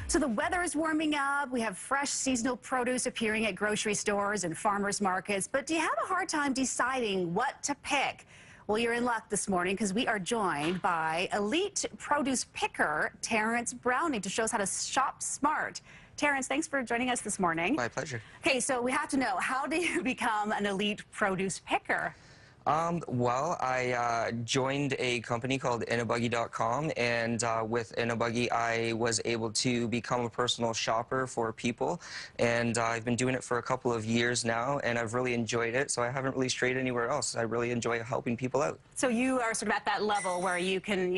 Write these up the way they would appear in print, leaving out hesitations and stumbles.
So the weather is warming up. We have fresh seasonal produce appearing at grocery stores and farmers markets. But do you have a hard time deciding what to pick? Well, you're in luck this morning because we are joined by elite produce picker Terrence Browning to show us how to shop smart. Terrence, thanks for joining us this morning. My pleasure. Okay, so we have to know, how do you become an elite produce picker? Well, I joined a company called INABUGGY.com, and with INABUGGY, I was able to become a personal shopper for people, and I've been doing it for a couple of years now, and I've really enjoyed it, so I haven't really strayed anywhere else. I really enjoy helping people out. So you are sort of at that level where you can,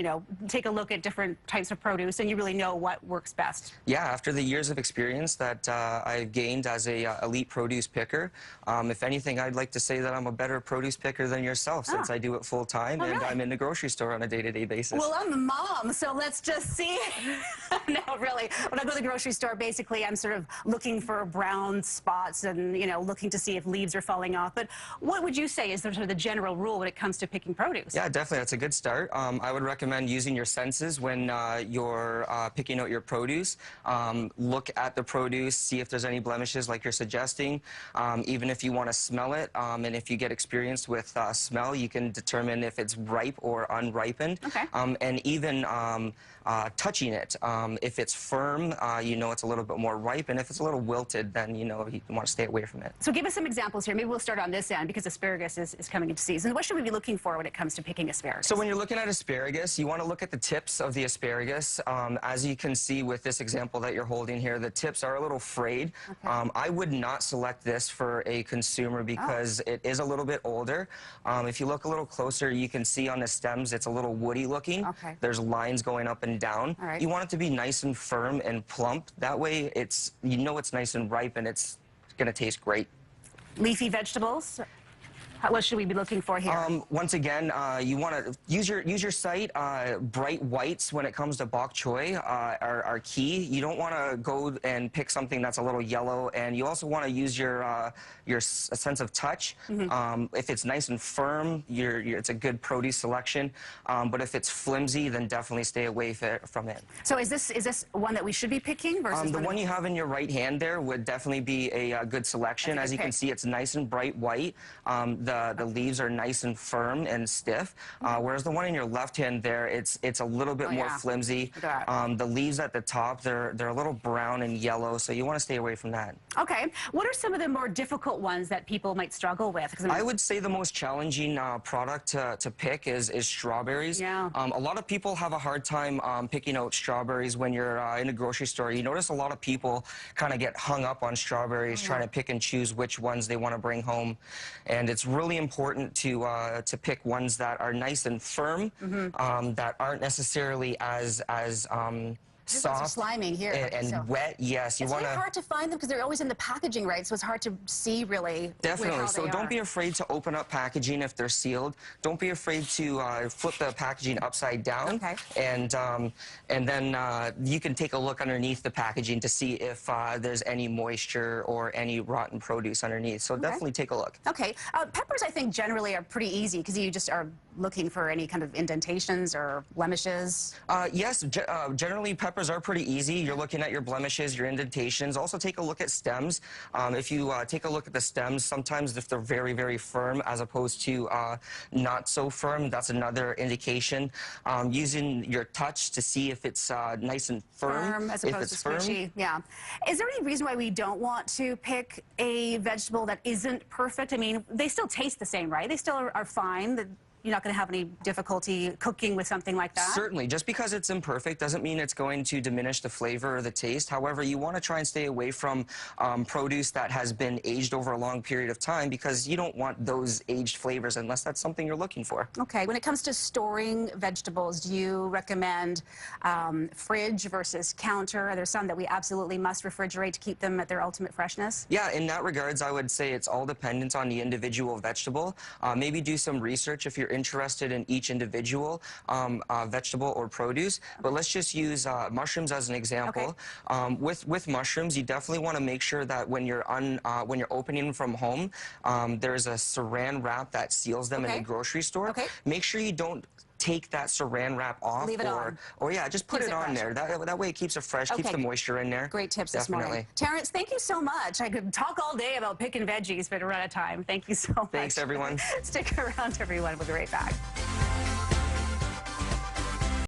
take a look at different types of produce, and you really know what works best. Yeah, after the years of experience that I've gained as a elite produce picker, if anything, I'd like to say that I'm a better produce picker than yourself, since I do it full time, and really? I'm in the grocery store on a day-to-day basis. Well, I'm a mom, so let's just see. No, really. When I go to the grocery store, basically, I'm sort of looking for brown spots and, looking to see if leaves are falling off. But what would you say is sort of the general rule when it comes to picking produce? Yeah, definitely. That's a good start. I would recommend using your senses when you're picking out your produce. Look at the produce, see if there's any blemishes like you're suggesting. Even if you want to smell it, and if you get experienced with smell, you can determine if it's ripe or unripened. Okay. And even touching it, if it's firm, it's a little bit more ripe, and if it's a little wilted, then you want to stay away from it. So give us some examples here. Maybe we'll start on this end because asparagus is coming into season. What should we be looking for when it comes to picking asparagus? So when you're looking at asparagus, you want to look at the tips of the asparagus. As you can see with this example that you're holding here, the tips are a little frayed. Okay. I would not select this for a consumer because it is a little bit older. If you look a little closer, you can see on the stems it's a little woody looking. Okay. There's lines going up and down. All right. You want it to be nice and firm and plump. That way it's nice and ripe, and it's going to taste great. Leafy vegetables? What should we be looking for here? Once again, you want to use your sight. Bright whites when it comes to bok choy are key. You don't want to go and pick something that's a little yellow, and you also want to use your sense of touch. Mm-hmm. If it's nice and firm, it's a good produce selection. But if it's flimsy, then definitely stay away from it. So is this one that we should be picking versus the one you have in your right hand there would definitely be a good selection. As you can see, it's nice and bright white. The leaves are nice and firm and stiff, whereas the one in your left hand there, it's a little bit more flimsy. The leaves at the top, they're a little brown and yellow, so you want to stay away from that. Okay. What are some of the more difficult ones that people might struggle with? I would say the most challenging product to pick is strawberries. Yeah. A lot of people have a hard time picking out strawberries when you're in a grocery store. You notice a lot of people kind of get hung up on strawberries, trying to pick and choose which ones they want to bring home, and it's really important to pick ones that are nice and firm, that aren't necessarily as soft, slimy here, and wet. Yes, it's really hard to find them because they're always in the packaging, right? So it's hard to see really. Definitely. So don't be afraid to open up packaging if they're sealed. Don't be afraid to flip the packaging upside down. Okay. And then you can take a look underneath the packaging to see if there's any moisture or any rotten produce underneath. So definitely take a look. Okay. Peppers, I think, generally are pretty easy because you just are looking for any kind of indentations or blemishes. Yes, generally peppers are pretty easy. You're looking at your blemishes, your indentations. Also take a look at stems. If you take a look at the stems, sometimes if they're very, very firm as opposed to not so firm, that's another indication. Using your touch to see if it's nice and firm as opposed to squishy. Yeah. Is there any reason why we don't want to pick a vegetable that isn't perfect? I mean, they still taste the same, right? They still are fine. You're not going to have any difficulty cooking with something like that? Certainly. Just because it's imperfect doesn't mean it's going to diminish the flavor or the taste. However, you want to try and stay away from produce that has been aged over a long period of time, because you don't want those aged flavors unless that's something you're looking for. Okay. When it comes to storing vegetables, do you recommend fridge versus counter? Are there some that we absolutely must refrigerate to keep them at their ultimate freshness? Yeah, in that regards, I would say it's all dependent on the individual vegetable. Maybe do some research if you're interested in each individual vegetable or produce, but let's just use mushrooms as an example. Okay. With mushrooms, you definitely want to make sure that when you're opening them from home, there's a saran wrap that seals them in the grocery store. Okay. Make sure you don't take that saran wrap off. Leave it on. Or yeah, just put Keeps it it on fresh. there. That way it keeps it fresh, keeps the moisture in there. Great tips this Definitely. morning. Terrence, thank you so much. I could talk all day about picking veggies, but we're out of time. Thank you so much. Thanks, everyone. Stick around, everyone. We'll be right back.